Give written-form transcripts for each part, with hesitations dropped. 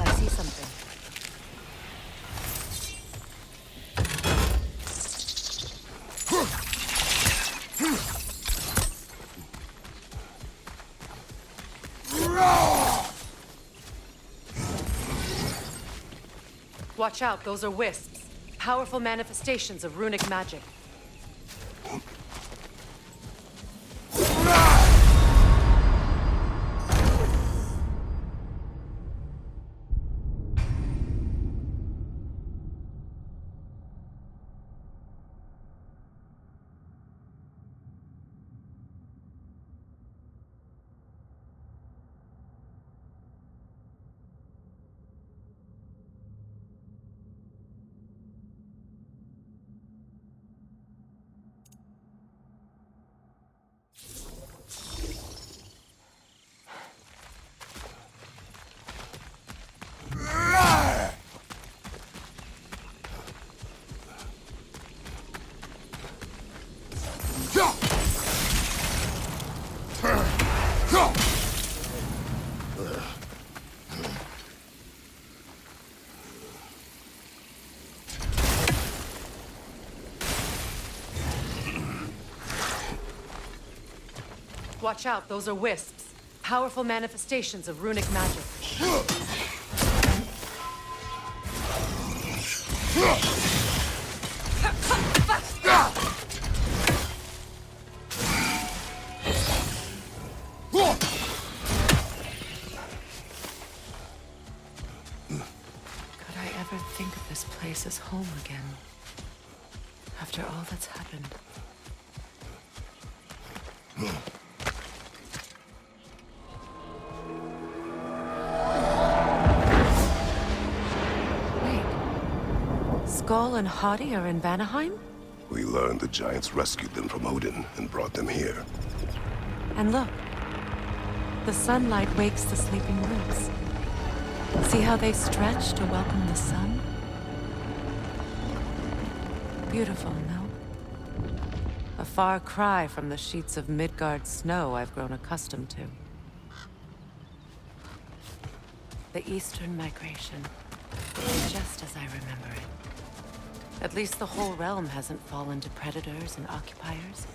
I see something. Watch out, those are wisps. Powerful manifestations of runic magic. Watch out, those are wisps. Powerful manifestations of runic magic. Could I ever think of this place as home again? After all that's happened. Skull and Hadi are in Vanaheim? We learned the giants rescued them from Odin and brought them here. And look, the sunlight wakes the sleeping roots. See how they stretch to welcome the sun? Beautiful, no? A far cry from the sheets of Midgard snow I've grown accustomed to. The Eastern Migration, just as I remember it. At least the whole realm hasn't fallen to predators and occupiers.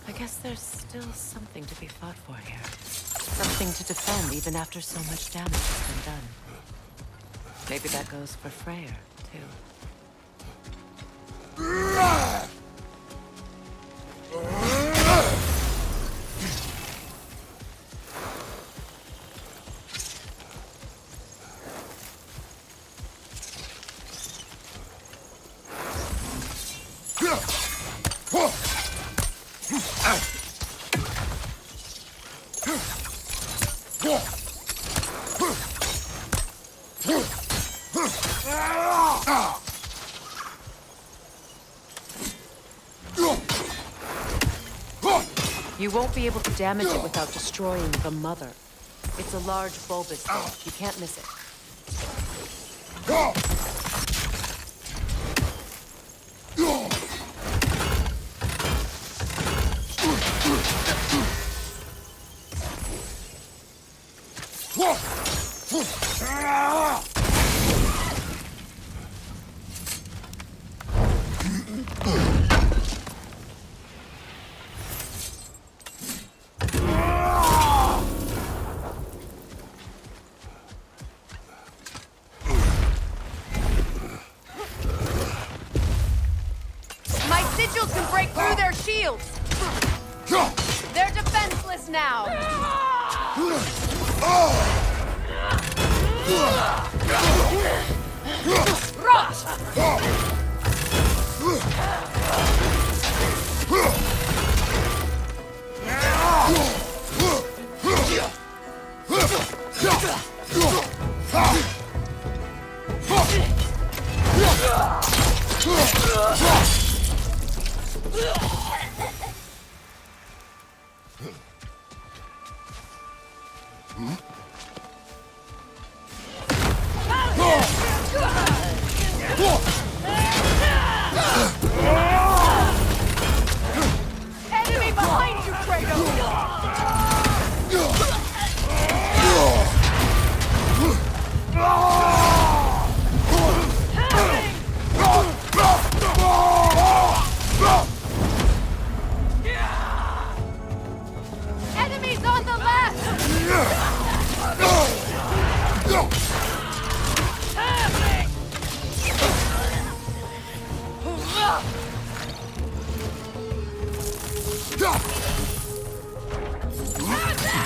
I guess there's still something to be fought for here. Something to defend even after so much damage has been done. Maybe that goes for Freyr, too. You won't be able to damage it without destroying the mother. It's a large bulbous thing. You can't miss it. My sigils can break through their shields! They're defenseless now! Rot! Enemy behind you, Enemies on the left!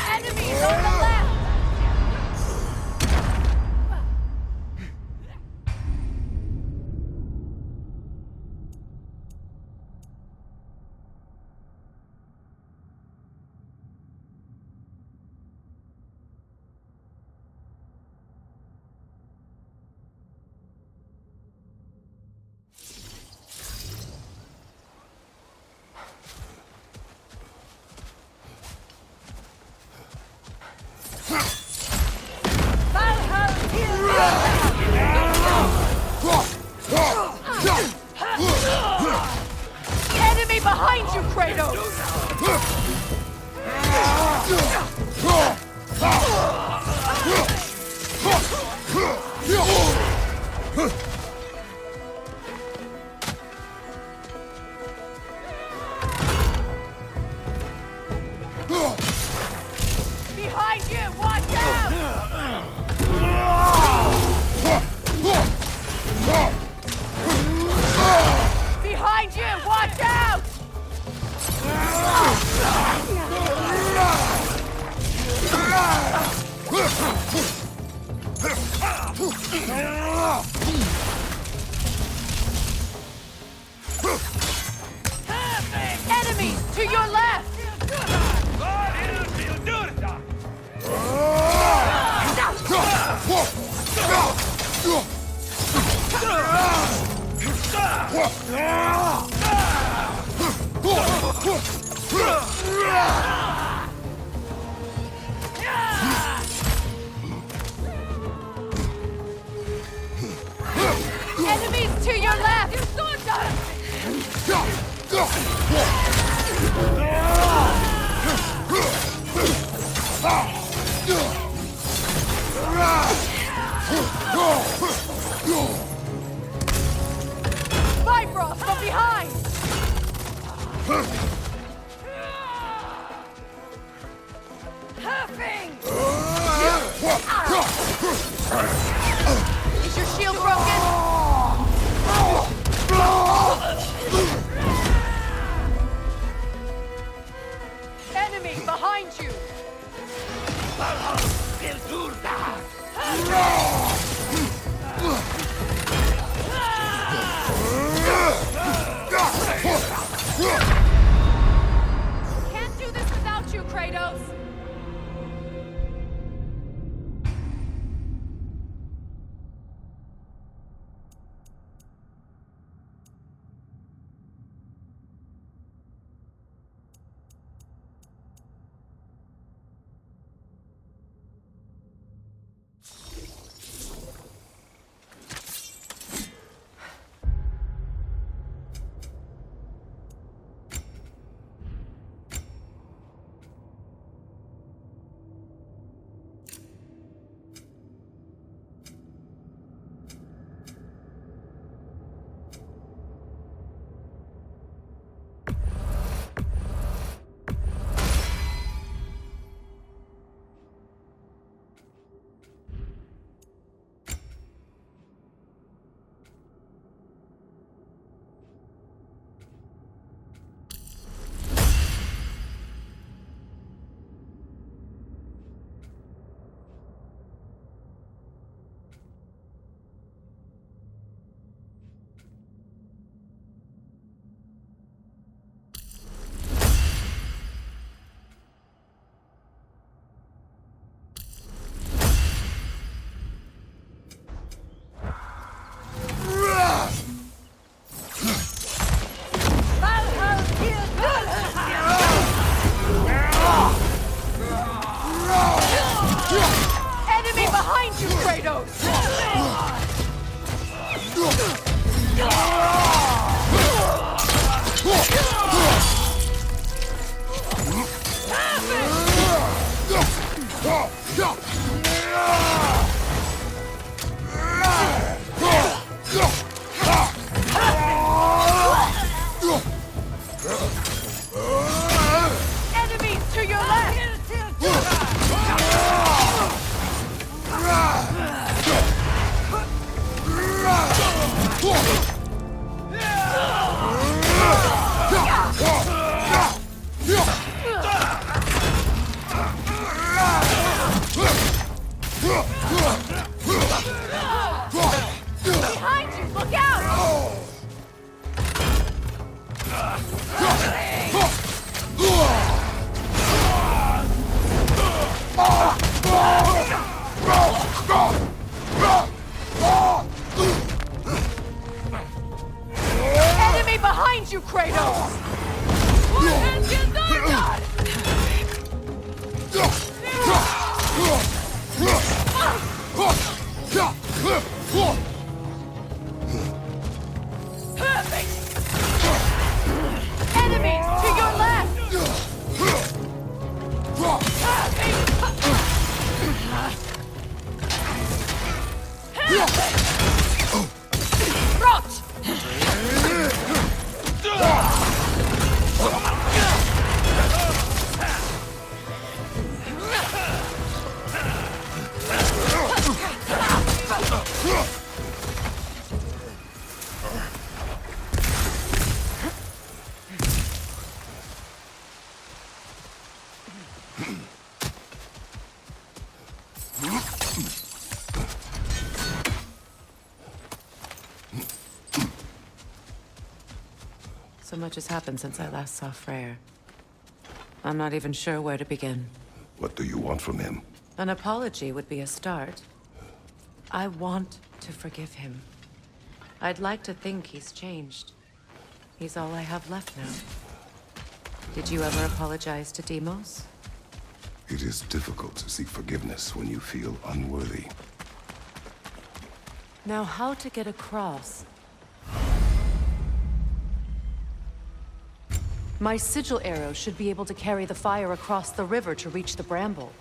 Enemies on the left! Enemy behind you, Kratos! Behind you, watch out! Behind you, watch out! Enemies to your left! Enemies to your left! Bifrost from behind! Is your shield broken? Enemy behind you! Can't do this without you, Kratos! behind you, Kratos! Enemies to your left! Behind you! Look out! Enemy behind you, Kratos! Enemies to your left! Crouch! So much has happened since I last saw Freyr. I'm not even sure where to begin. What do you want from him? An apology would be a start. I want to forgive him. I'd like to think he's changed. He's all I have left now. Did you ever apologize to Deimos? It is difficult to seek forgiveness when you feel unworthy. Now, how to get across? My sigil arrow should be able to carry the fire across the river to reach the bramble.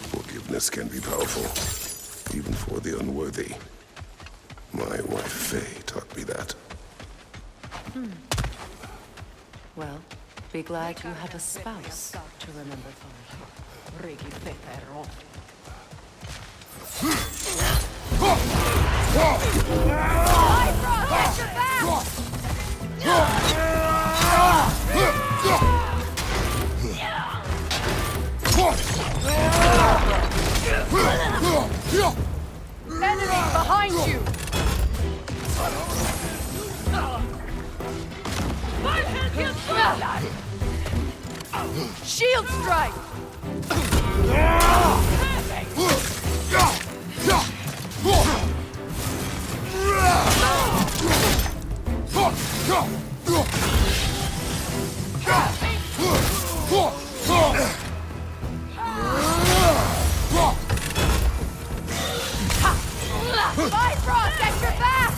Forgiveness can be powerful, even for the unworthy. My wife Faye taught me that. Well, be glad you have a spouse to remember fondly. Bifrost, at your back! Enemy behind you! Shield strike! Bifrost, at your back!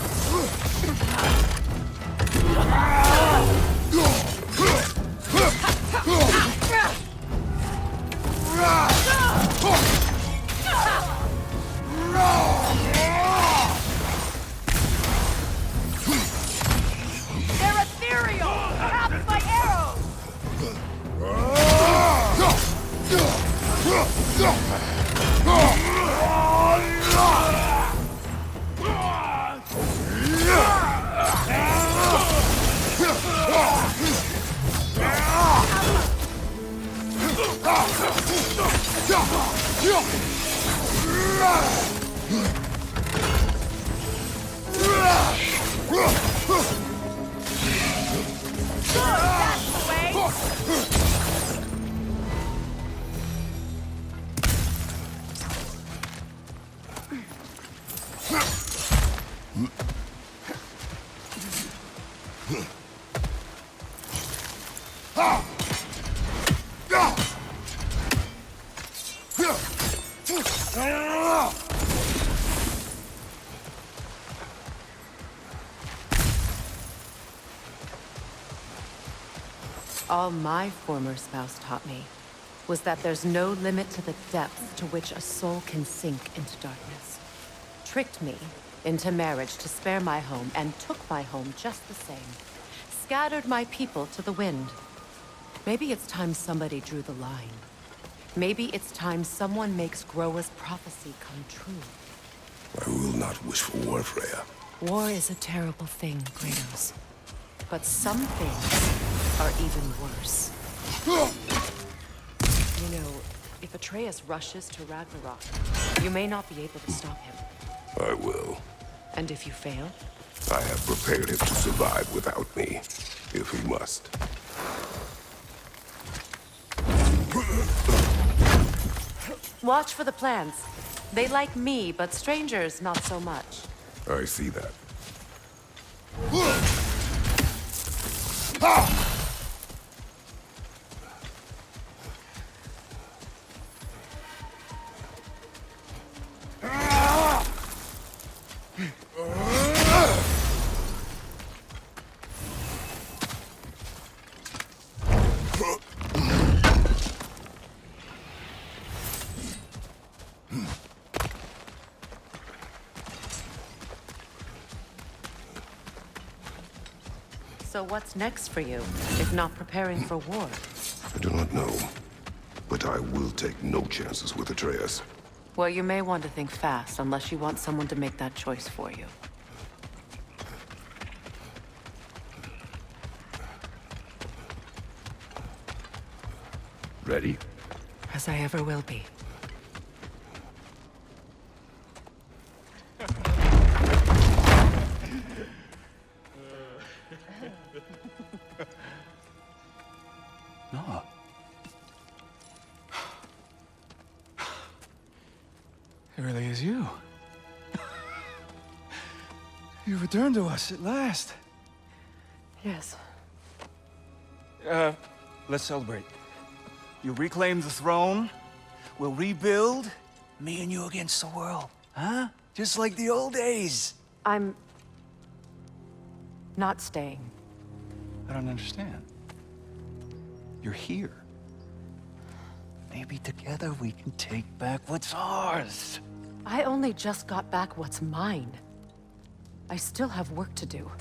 They're ethereal! Trapped by arrows! That's the way! All my former spouse taught me was that there's no limit to the depths to which a soul can sink into darkness. Tricked me into marriage to spare my home and took my home just the same. Scattered my people to the wind. Maybe it's time somebody drew the line. Maybe it's time someone makes Groa's prophecy come true. I will not wish for war, Freya. War is a terrible thing, Kratos. But some things are even worse. You know, if Atreus rushes to Ragnarok, you may not be able to stop him. I will. And if you fail? I have prepared him to survive without me, if he must. Watch for the plants. They like me, but strangers not so much. I see that. So what's next for you, if not preparing for war? I do not know, but I will take no chances with Atreus. Well, you may want to think fast, unless you want someone to make that choice for you. Ready? As I ever will be. No. It really is you. You returned to us at last. Yes. Let's celebrate. You reclaim the throne, we'll rebuild, me and you against the world. Huh? Just like the old days. I'm not staying. I don't understand. You're here. Maybe together we can take back what's ours. I only just got back what's mine. I still have work to do.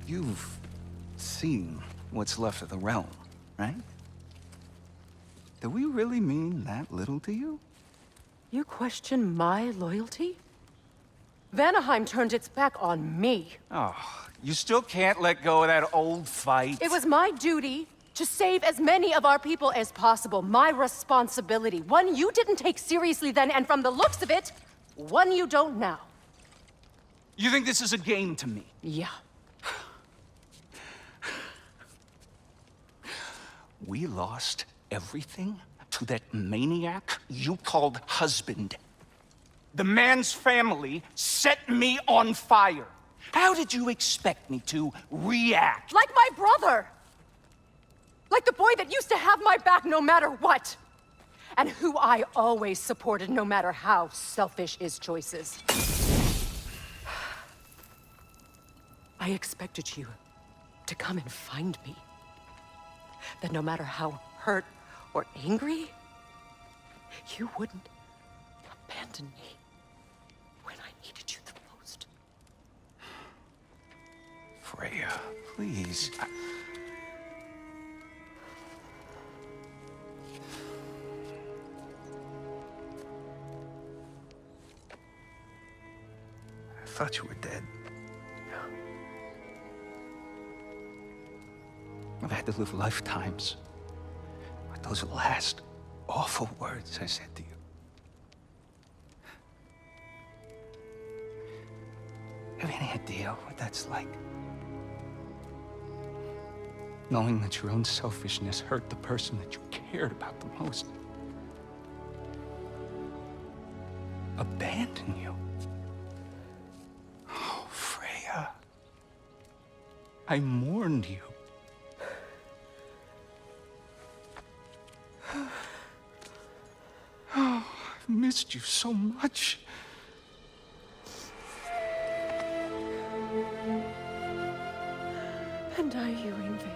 You've seen what's left of the realm, right? Do we really mean that little to you? You question my loyalty? Vanaheim turned its back on me. Oh, you still can't let go of that old fight? It was my duty to save as many of our people as possible. My responsibility. One you didn't take seriously then, and from the looks of it, one you don't now. You think this is a game to me? Yeah. We lost everything to that maniac you called husband. The man's family set me on fire. How did you expect me to react? Like my brother! Like the boy that used to have my back no matter what! And who I always supported no matter how selfish his choices. I expected you to come and find me. That no matter how hurt or angry, you wouldn't abandon me when I needed you the most. Freya, please. I thought you were dead. I've had to live lifetimes with those last awful words I said to you. Have any idea what that's like? Knowing that your own selfishness hurt the person that you cared about the most. Abandon you. Oh, Freya. I mourned you. Oh, I've missed you so much. And I you, Yngvi.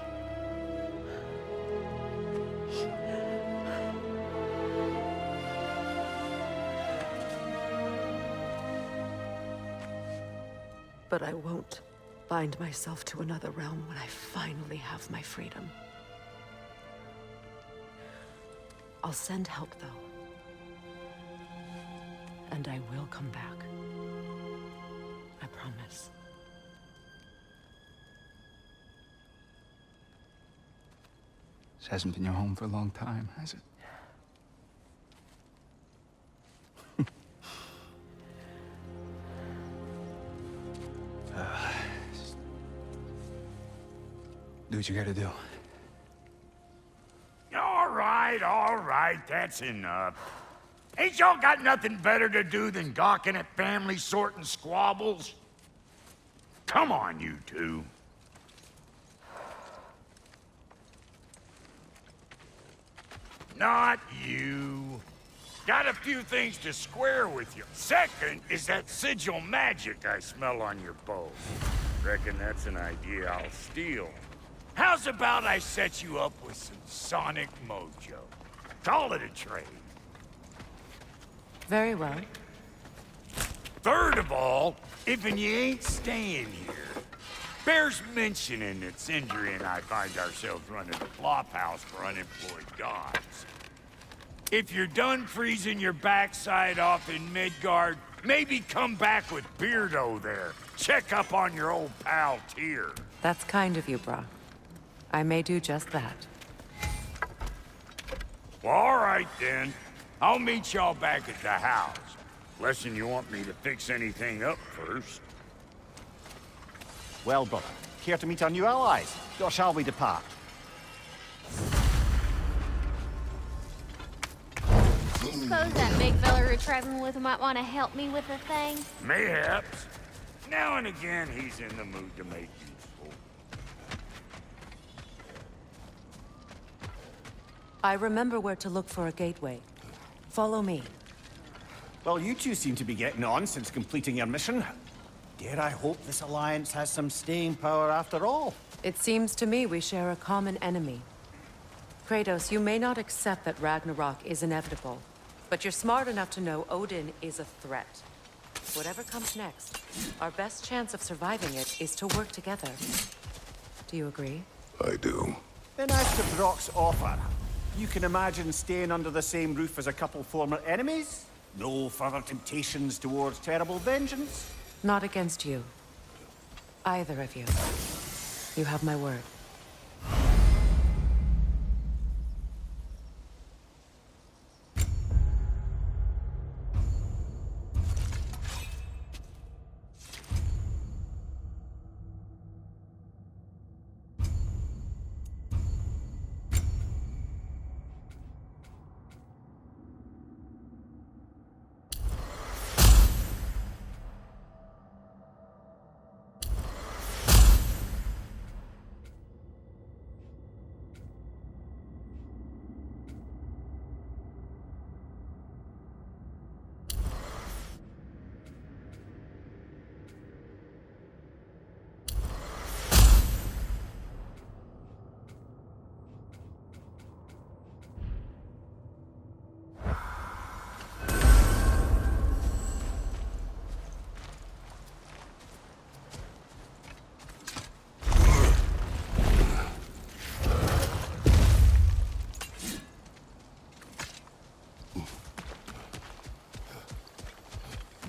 But I won't bind myself to another realm when I finally have my freedom. I'll send help, though. And I will come back. I promise. This hasn't been your home for a long time, has it? Do what you gotta do. All right, that's enough. Ain't y'all got nothing better to do than gawking at family sorting squabbles? Come on, you two. Not you. Got a few things to square with you. Second is that sigil magic I smell on your bow. Reckon that's an idea I'll steal. How's about I set you up with some sonic mojo? Call it a trade. Very well. Third of all, if you ain't staying here, bears mentioning that Sindri and I find ourselves running a flophouse for unemployed gods. If you're done freezing your backside off in Midgard, maybe come back with Beardo there. Check up on your old pal Tyr. That's kind of you, Brock. I may do just that. Well, all right then. I'll meet y'all back at the house. Unless you want me to fix anything up first. Well, Bob, Care to meet our new allies? Or shall we depart? Suppose that big fella we're traveling with might want to help me with a thing. Mayhaps. Now and again, he's in the mood to make useful. I remember where to look for a gateway. Follow me. Well, you two seem to be getting on since completing your mission. Dare I hope this alliance has some staying power after all? It seems to me we share a common enemy. Kratos, you may not accept that Ragnarok is inevitable, but you're smart enough to know Odin is a threat. Whatever comes next, our best chance of surviving it is to work together. Do you agree? I do. Then as to Brock's offer, you can imagine staying under the same roof as a couple former enemies? No further temptations towards terrible vengeance? Not against you. Either of you. You have my word.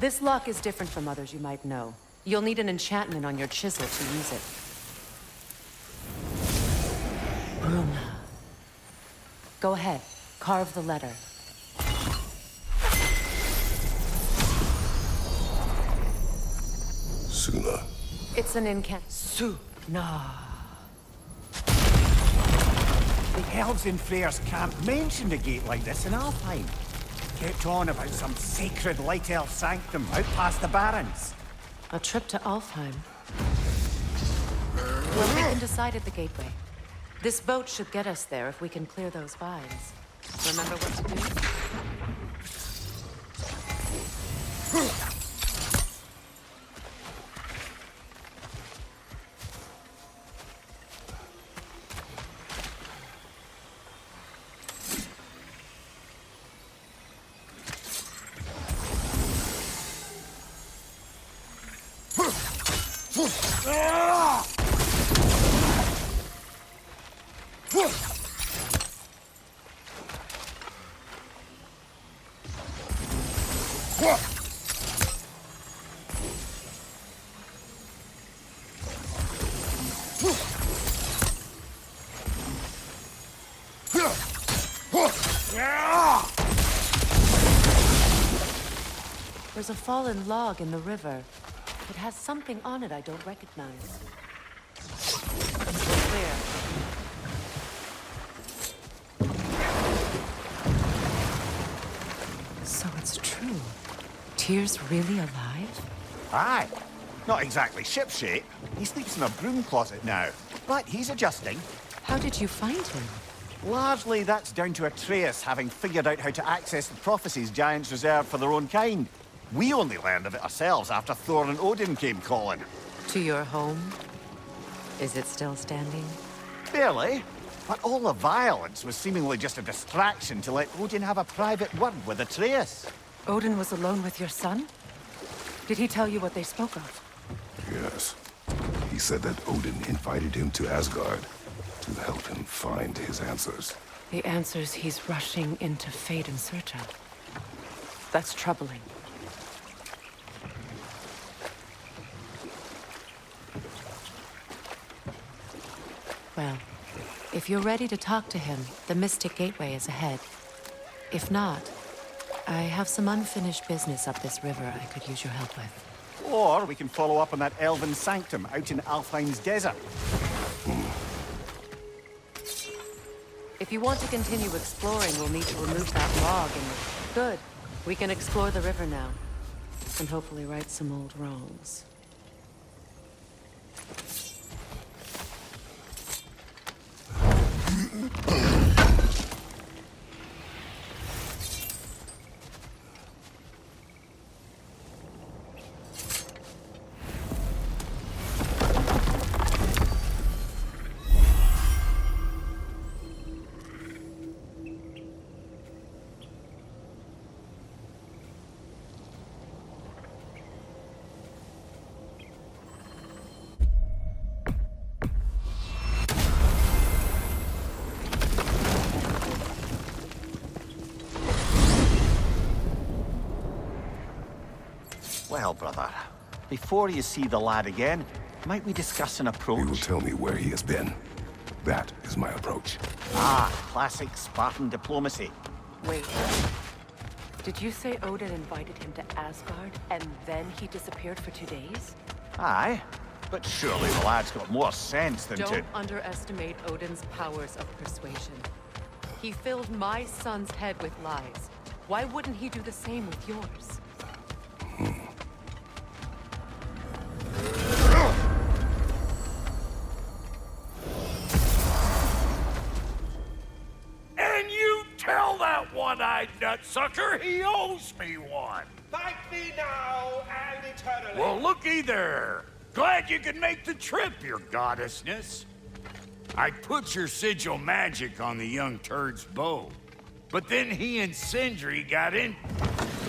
This lock is different from others you might know. You'll need an enchantment on your chisel to use it. Bruna. Go ahead. Carve the letter. Suna. It's an Suna. The elves in Freyr's camp mentioned a gate like this in Alfheim. Kept on about some sacred light elf sanctum out past the barrens. A trip to Alfheim. Well, we can decide at the gateway. This boat should get us there if we can clear those vines. Remember what to do? There's a fallen log in the river. It has something on it I don't recognize. We're clear. So it's true. Tyr's really alive? Aye. Not exactly shipshape. He sleeps in a broom closet now. But he's adjusting. How did you find him? Largely, that's down to Atreus having figured out how to access the prophecies giants reserve for their own kind. We only learned of it ourselves after Thor and Odin came calling. To your home? Is it still standing? Barely. But all the violence was seemingly just a distraction to let Odin have a private word with Atreus. Odin was alone with your son? Did he tell you what they spoke of? Yes. He said that Odin invited him to Asgard to help him find his answers. The answers he's rushing into fate in search of. That's troubling. Well, if you're ready to talk to him, the Mystic Gateway is ahead. If not, I have some unfinished business up this river I could use your help with. Or we can follow up on that elven sanctum out in Alfheim's desert. If you want to continue exploring, we'll need to remove that log and... Good. We can explore the river now. And hopefully right some old wrongs. Well, brother, before you see the lad again, might we discuss an approach? He will tell me where he has been. That is my approach. Ah, classic Spartan diplomacy. Wait. Did you say Odin invited him to Asgard, and then he disappeared for 2 days? Aye, but surely the lad's got more sense than to... Don't underestimate Odin's powers of persuasion. He filled my son's head with lies. Why wouldn't he do the same with yours? And you tell that one-eyed nutsucker he owes me one. Thank me now and eternally. Well, looky there. Glad you could make the trip, your goddessness. I put your sigil magic on the young turd's bow. But then he and Sindri got in...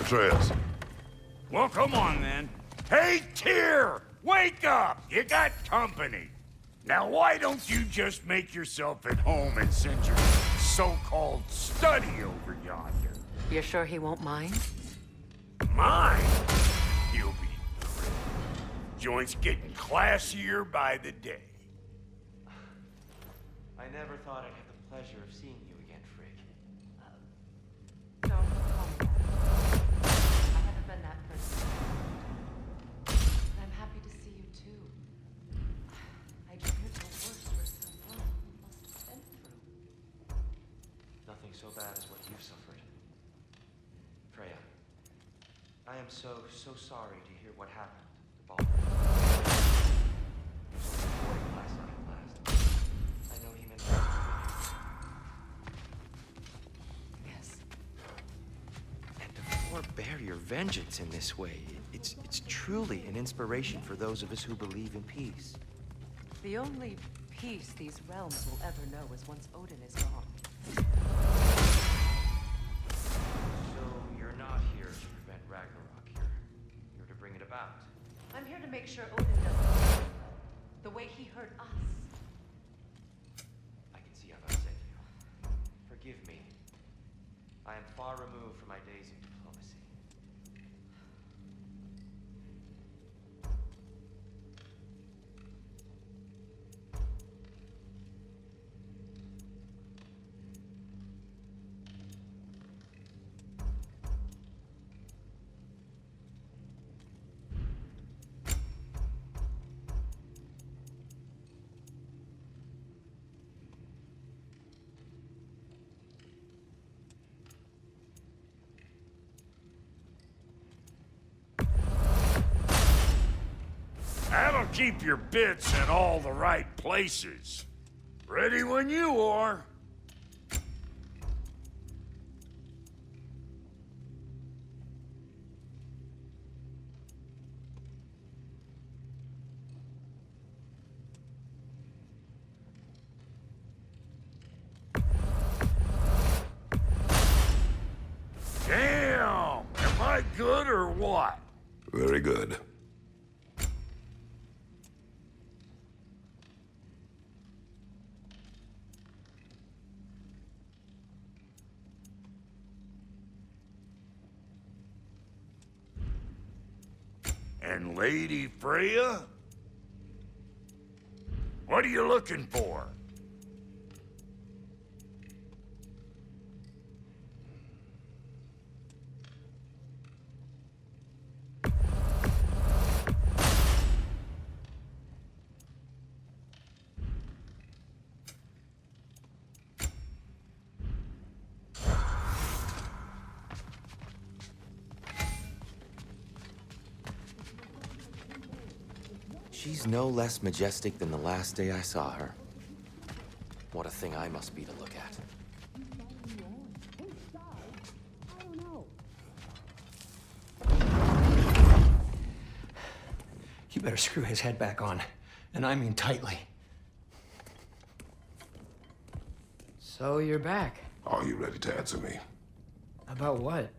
Atreus. Well, come on then. Hey, Tyr! Wake up! You got company. Now, why don't you just make yourself at home in Sindri's so-called study over yonder? You're sure he won't mind? Mine? He'll be thrilled. Joint's getting classier by the day. I never thought I'd have the pleasure of seeing you again, Frigg. Don't call me that. I haven't been that person. I'm happy to see you too. I feared the worst for someone who must have been through. Nothing so bad as what you've suffered. Freya, I am so sorry to hear what happened to Baldur. He was only 40 last night last. I know he meant well to you. Yes. And to forbear your vengeance in this way, it's truly an inspiration for those of us who believe in peace. The only peace these realms will ever know is once Odin is gone. So you're not here to prevent Ragnarok. You're to bring it about. I'm here to make sure Odin doesn't hurt us, the way he hurt us. I can see how upset you. Forgive me. I am far removed from my days of diplomacy. That'll keep your bits in all the right places. Ready when you are. Damn! Am I good or what? Very good. And Lady Freya? What are you looking for? She's no less majestic than the last day I saw her. What a thing I must be to look at. You better screw his head back on, and I mean tightly. So you're back. Are you ready to answer me? About what?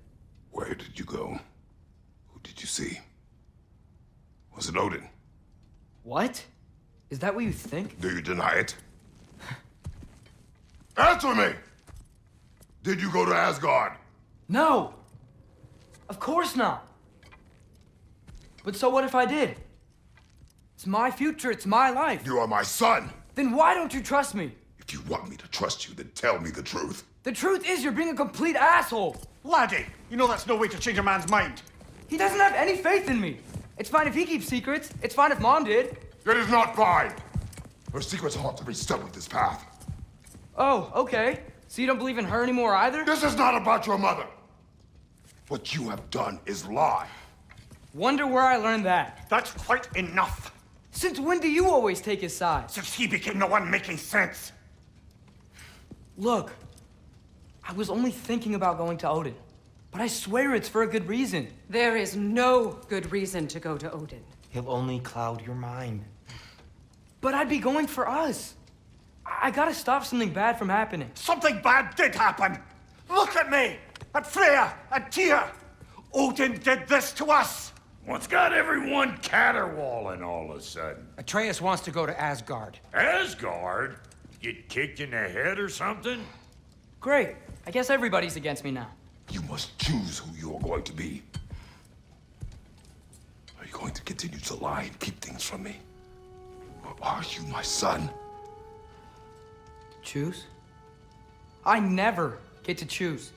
Where did you go? Who did you see? Was it Odin? What? Is that what you think? Do you deny it? Answer me! Did you go to Asgard? No! Of course not! But so what if I did? It's my future, it's my life. You are my son! Then why don't you trust me? If you want me to trust you, then tell me the truth. The truth is you're being a complete asshole! Laddie, you know that's no way to change a man's mind. He doesn't have any faith in me. It's fine if he keeps secrets. It's fine if Mom did. It is not fine! Her secrets ought to be stuck with this path. Oh, okay. So you don't believe in her anymore either? This is not about your mother! What you have done is lie. Wonder where I learned that. That's quite enough. Since when do you always take his side? Since he became the one making sense. Look, I was only thinking about going to Odin. But I swear it's for a good reason. There is no good reason to go to Odin. He'll only cloud your mind. But I'd be going for us. I gotta stop something bad from happening. Something bad did happen. Look at me, at Freya, at Tyr. Odin did this to us. What's got everyone caterwauling all of a sudden? Atreus wants to go to Asgard. Asgard? Get kicked in the head or something? Great. I guess everybody's against me now. You must choose who you are going to be. Are you going to continue to lie and keep things from me? Or are you my son? Choose? I never get to choose.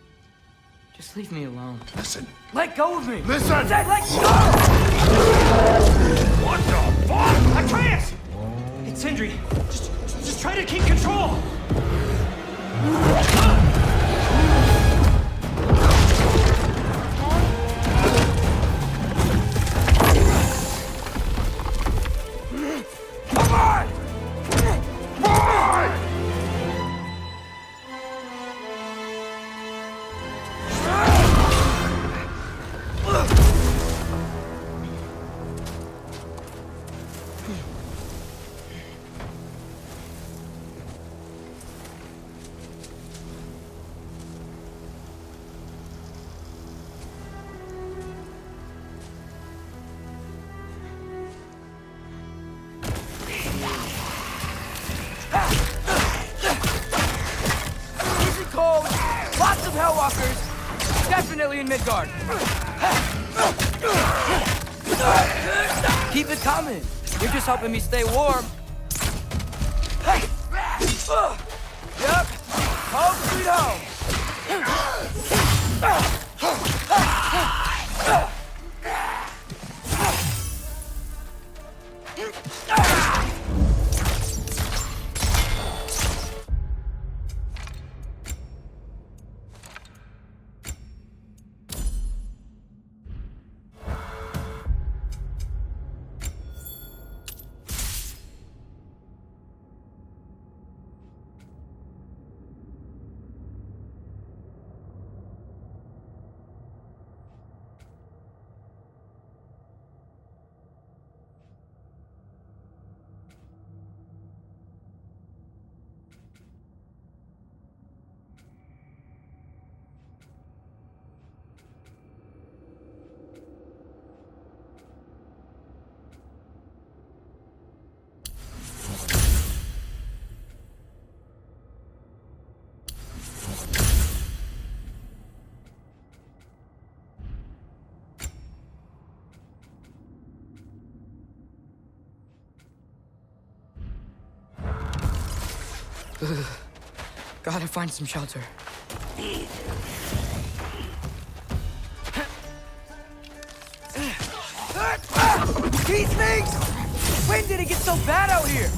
Just leave me alone. Listen. Let go of me! Listen! I said let go! What the fuck? Atreus! It's Sindri. Just try to keep control! Come on! Boy! Easy cold, lots of Hellwalkers, definitely in Midgard. Keep it coming. You're just helping me stay warm. Yep, home sweet home. Gotta find some shelter. These things! When did it get so bad out here?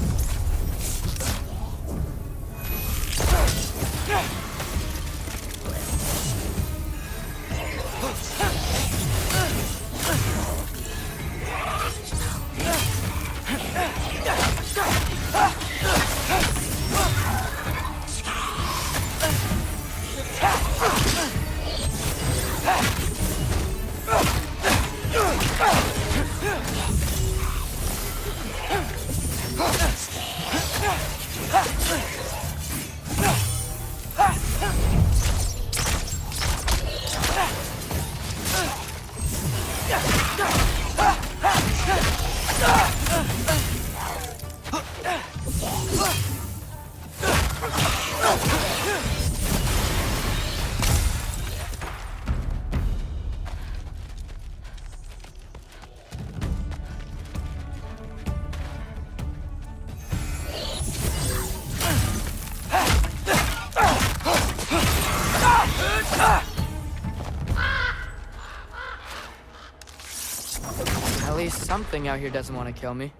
something out here doesn't want to kill me.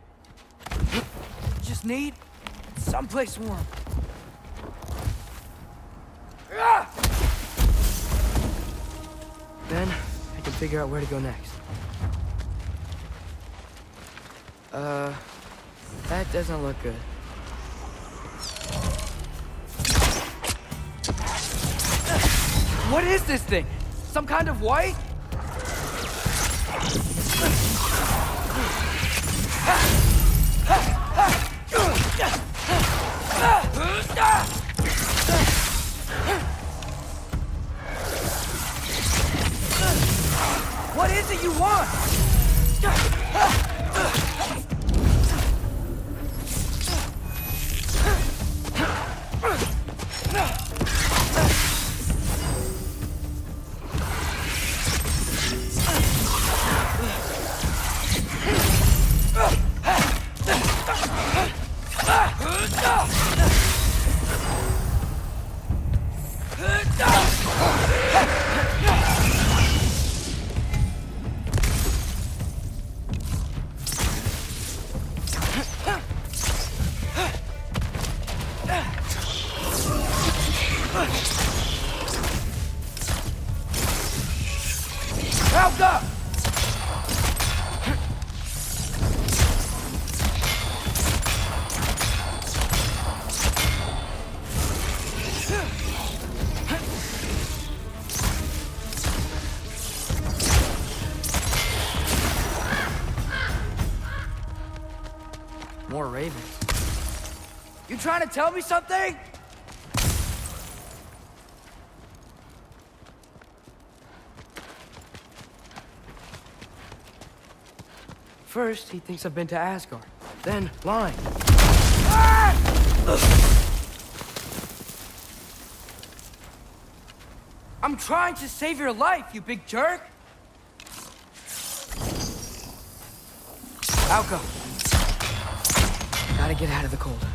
Just need someplace warm. Then I can figure out where to go next. That doesn't look good. What is this thing? Some kind of white? What is it you want? Helga! More ravens. You trying to tell me something? First, he thinks I've been to Asgard. Then, lying. Ah! I'm trying to save your life, you big jerk! Alka. Gotta get out of the cold.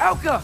Alka!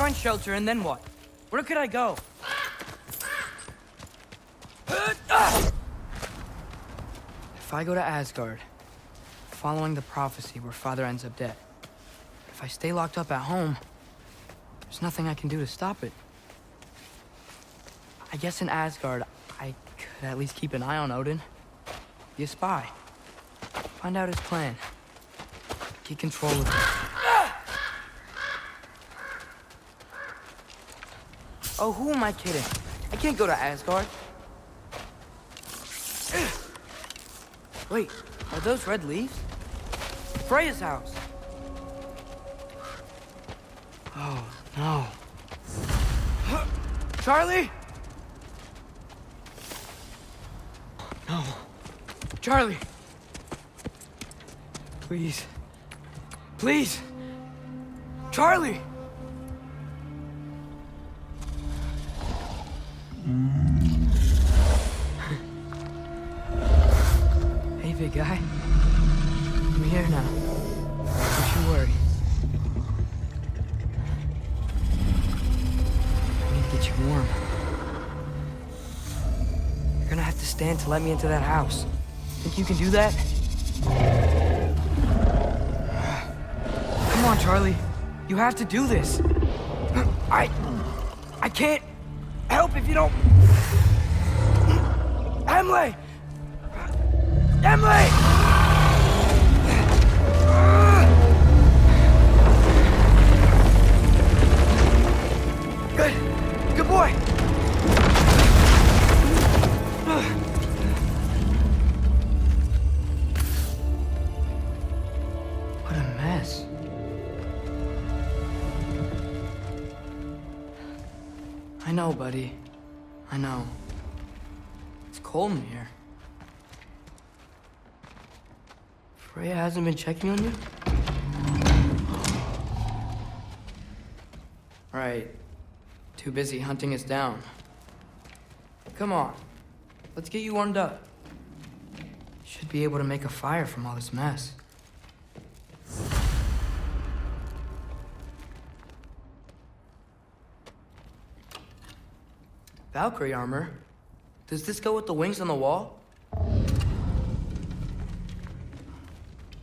Find shelter, and then what? Where could I go? If I go to Asgard, following the prophecy where Father ends up dead, if I stay locked up at home, there's nothing I can do to stop it. I guess in Asgard, I could at least keep an eye on Odin. Be a spy. Find out his plan. Get control of it. Oh, who am I kidding? I can't go to Asgard. Wait, are those red leaves? Freya's house. Oh, no. Charlie? No. Charlie! Please. Please! Charlie! Hey, big guy. I'm here now. Don't you worry. I need to get you warm. You're gonna have to stand to let me into that house. Think you can do that? Come on, Charlie. You have to do this. I can't help if you don't... Emily! Emily! Good boy! What a mess. I know, buddy. I know. It's cold in here. Freya hasn't been checking on you? Right. Too busy hunting us down. Come on. Let's get you warmed up. Should be able to make a fire from all this mess. Valkyrie armor? Does this go with the wings on the wall?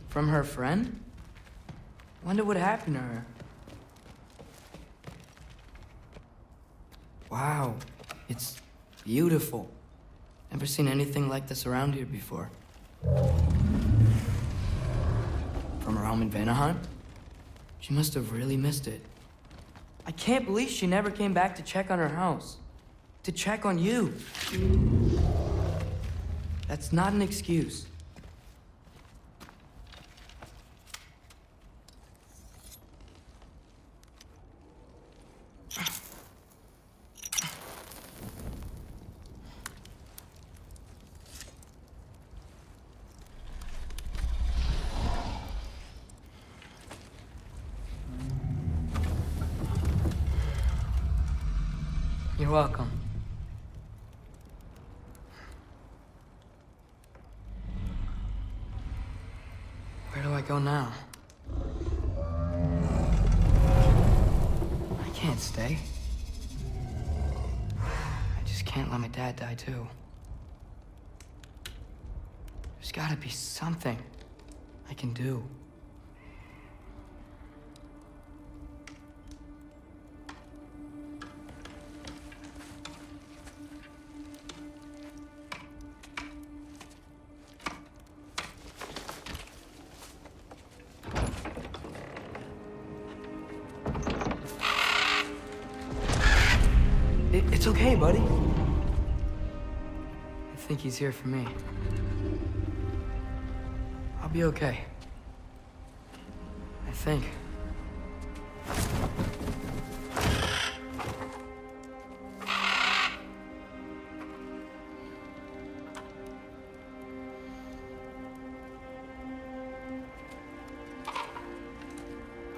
From her friend? Wonder what happened to her. Wow, it's beautiful. Never seen anything like this around here before. From her home in Vanaheim? She must have really missed it. I can't believe she never came back to check on her house. To check on you. That's not an excuse. You're welcome. Where do I go now? I can't stay. I just can't let my dad die too. There's gotta be something I can do. It's okay, buddy. I think he's here for me. I'll be okay. I think.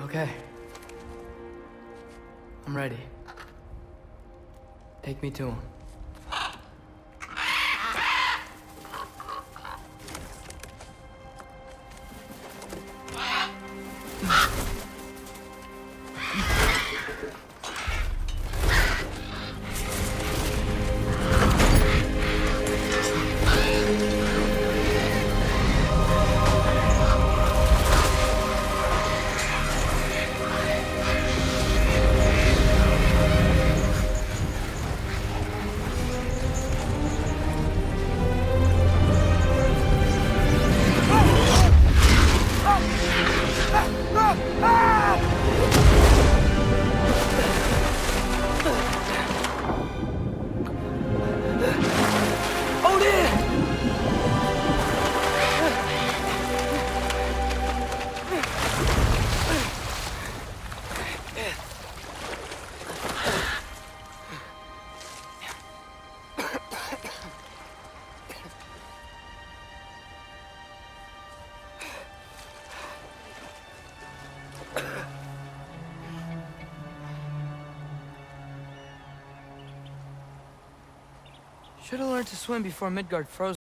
Okay. I'm ready. Take me to him. Should have learned to swim before Midgard froze